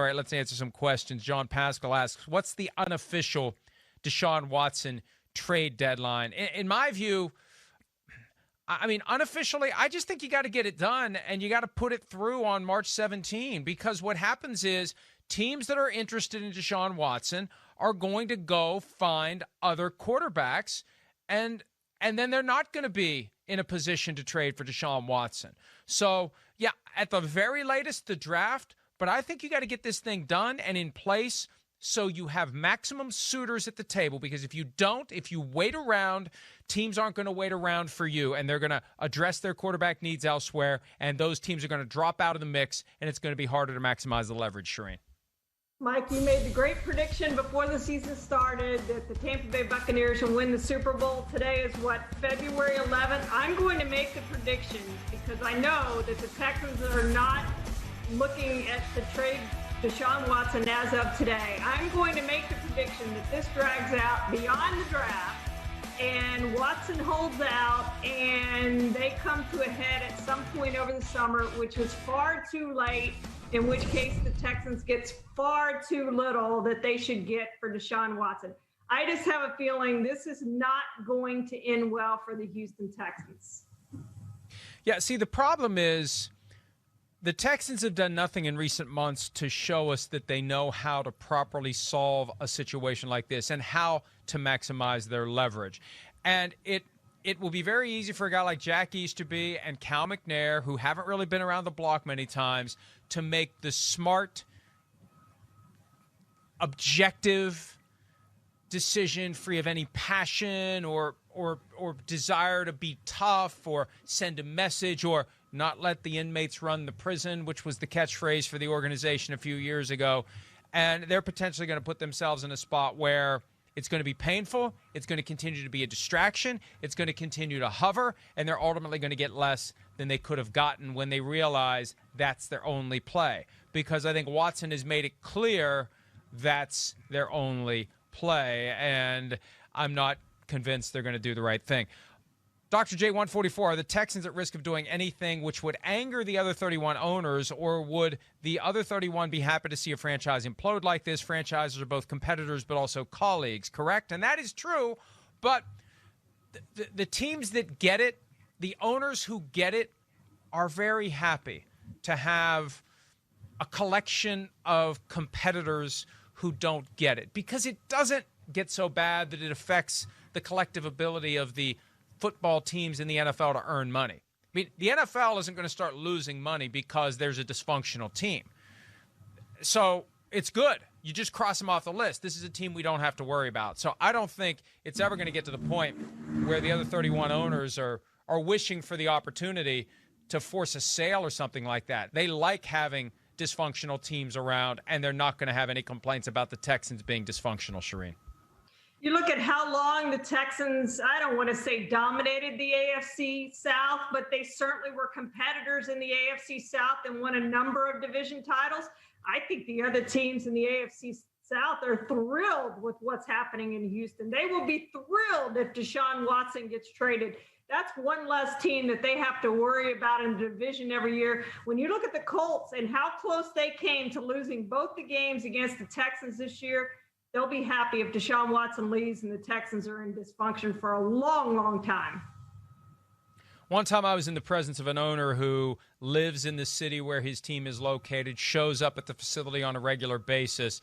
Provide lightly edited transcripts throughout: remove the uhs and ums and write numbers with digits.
right, let's answer some questions. John Pascal asks, what's the unofficial Deshaun Watson trade deadline? In my view, I mean, unofficially, I just think you got to get it done and you got to put it through on March 17, because what happens is teams that are interested in Deshaun Watson are going to go find other quarterbacks, and then they're not going to be in a position to trade for Deshaun Watson. So, yeah, at the very latest, the draft, but I think you got to get this thing done and in place so you have maximum suitors at the table, because if you don't, if you wait around, teams aren't going to wait around for you, and they're going to address their quarterback needs elsewhere, and those teams are going to drop out of the mix, and it's going to be harder to maximize the leverage, Charean. Mike, you made the great prediction before the season started that the Tampa Bay Buccaneers will win the Super Bowl. Today is, February 11th? I'm going to make the prediction because I know that the Texans are not looking at the trade Deshaun Watson as of today. I'm going to make the prediction that this drags out beyond the draft and Watson holds out and they come to a head at some point over the summer, which was far too late, in which case the Texans gets far too little that they should get for Deshaun Watson. I just have a feeling this is not going to end well for the Houston Texans. Yeah, see, the problem is the Texans have done nothing in recent months to show us that they know how to properly solve a situation like this and how to maximize their leverage. And it will be very easy for a guy like Jack Easterby and Cal McNair, who haven't really been around the block many times, to make the smart, objective decision free of any passion or desire to be tough or send a message or not let the inmates run the prison, which was the catchphrase for the organization a few years ago. And they're potentially going to put themselves in a spot where it's going to be painful, it's going to continue to be a distraction, it's going to continue to hover, and they're ultimately going to get less than they could have gotten when they realize that's their only play. Because I think Watson has made it clear that's their only play, and I'm not convinced they're going to do the right thing. Dr. J144, are the Texans at risk of doing anything which would anger the other 31 owners, or would the other 31 be happy to see a franchise implode like this? Franchises are both competitors but also colleagues, correct? And that is true, but the teams that get it, the owners who get it, are very happy to have a collection of competitors who don't get it, because it doesn't get so bad that it affects the collective ability of the football teams in the NFL to earn money. I mean, the NFL isn't going to start losing money because there's a dysfunctional team. So it's good. You just cross them off the list. This is a team we don't have to worry about. So I don't think it's ever going to get to the point where the other 31 owners are wishing for the opportunity to force a sale or something like that. They like having dysfunctional teams around, and they're not going to have any complaints about the Texans being dysfunctional, Charean. You look at how long the Texans, I don't want to say dominated the AFC South, but they certainly were competitors in the AFC South and won a number of division titles. I think the other teams in the AFC South are thrilled with what's happening in Houston. They will be thrilled if Deshaun Watson gets traded. That's one less team that they have to worry about in the division every year. When you look at the Colts and how close they came to losing both the games against the Texans this year, they'll be happy if Deshaun Watson leaves and the Texans are in dysfunction for a long, long time. One time I was in the presence of an owner who lives in the city where his team is located, shows up at the facility on a regular basis,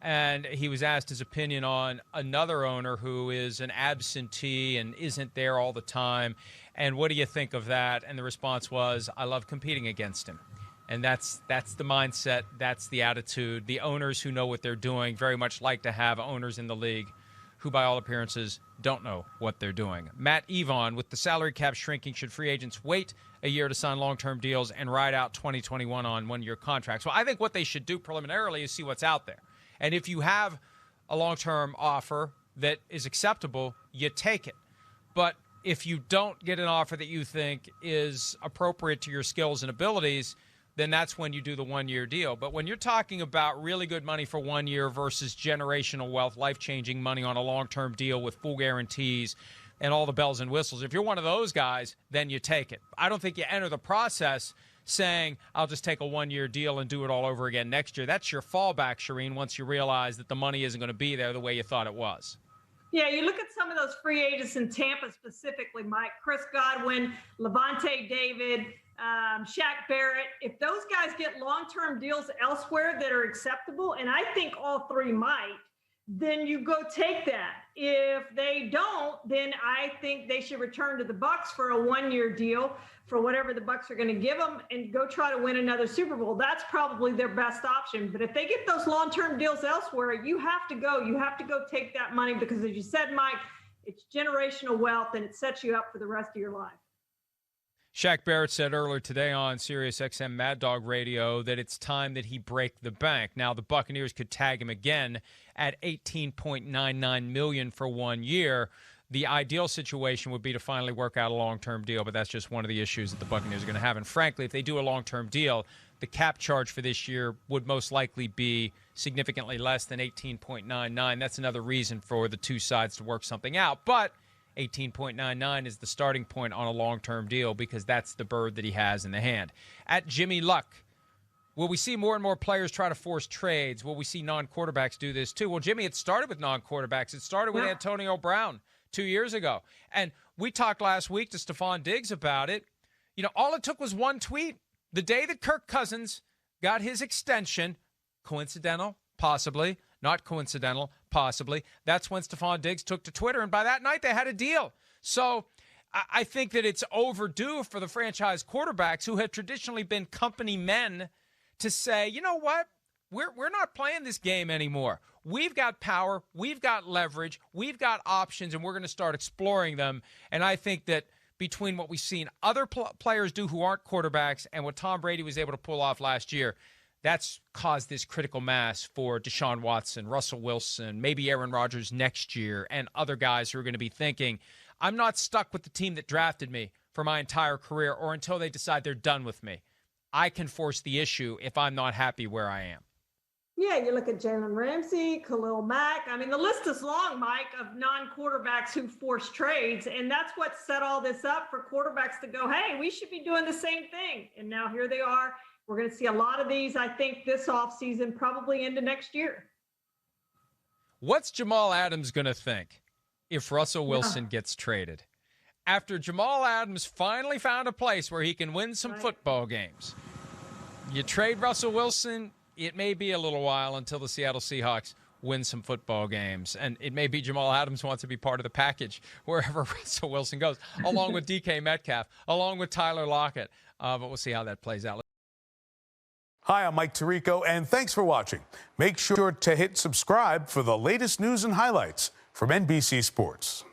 and he was asked his opinion on another owner who is an absentee and isn't there all the time. And what do you think of that? And the response was, I love competing against him. And that's the mindset. That's the attitude. The owners who know what they're doing very much like to have owners in the league who, by all appearances, don't know what they're doing. Matt Evon, with the salary cap shrinking, should free agents wait a year to sign long-term deals and ride out 2021 on one-year contracts? Well, I think what they should do preliminarily is see what's out there. And if you have a long-term offer that is acceptable, you take it. But if you don't get an offer that you think is appropriate to your skills and abilities, then that's when you do the one-year deal. But when you're talking about really good money for 1 year versus generational wealth, life-changing money on a long-term deal with full guarantees and all the bells and whistles, if you're one of those guys, then you take it. I don't think you enter the process saying, I'll just take a one-year deal and do it all over again next year. That's your fallback, Charean, once you realize that the money isn't going to be there the way you thought it was. Yeah, you look at some of those free agents in Tampa specifically, Mike, Chris Godwin, Levante David, Shaq Barrett. If those guys get long-term deals elsewhere that are acceptable, and I think all three might, then you go take that. If they don't, then I think they should return to the Bucs for a one-year deal for whatever the Bucs are going to give them and go try to win another Super Bowl. That's probably their best option. But if they get those long-term deals elsewhere, you have to go. You have to go take that money because, as you said, Mike, it's generational wealth and it sets you up for the rest of your life. Shaq Barrett said earlier today on Sirius XM Mad Dog Radio that it's time that he break the bank. Now, the Buccaneers could tag him again at $18.99 million for 1 year. The ideal situation would be to finally work out a long-term deal, but that's just one of the issues that the Buccaneers are going to have. And frankly, if they do a long-term deal, the cap charge for this year would most likely be significantly less than $18.99. That's another reason for the two sides to work something out. But $18.99 is the starting point on a long-term deal because that's the bird that he has in the hand. At Jimmy Luck, will we see more and more players try to force trades? Will we see non-quarterbacks do this too? Well, Jimmy, it started with non-quarterbacks. It started with Antonio Brown 2 years ago. And we talked last week to Stephon Diggs about it. You know, all it took was one tweet. The day that Kirk Cousins got his extension, coincidental, possibly, not coincidental, possibly, that's when Stephon Diggs took to Twitter, and by that night they had a deal. So I think that it's overdue for the franchise quarterbacks who have traditionally been company men to say, you know what, we're not playing this game anymore. We've got power, we've got leverage, we've got options, and we're going to start exploring them. And I think that between what we've seen other players do who aren't quarterbacks and what Tom Brady was able to pull off last year, that's caused this critical mass for Deshaun Watson, Russell Wilson, maybe Aaron Rodgers next year, and other guys who are going to be thinking, I'm not stuck with the team that drafted me for my entire career or until they decide they're done with me. I can force the issue if I'm not happy where I am. Yeah, you look at Jalen Ramsey, Khalil Mack. I mean, the list is long, Mike, of non-quarterbacks who force trades, and that's what set all this up for quarterbacks to go, hey, we should be doing the same thing. And now here they are. We're going to see a lot of these, I think, this offseason, probably into next year. What's Jamal Adams going to think if Russell Wilson gets traded? After Jamal Adams finally found a place where he can win some football games, you trade Russell Wilson, it may be a little while until the Seattle Seahawks win some football games. And it may be Jamal Adams wants to be part of the package wherever Russell Wilson goes, along with DK Metcalf, along with Tyler Lockett. But we'll see how that plays out. Hi, I'm Mike Tirico, and thanks for watching. Make sure to hit subscribe for the latest news and highlights from NBC Sports.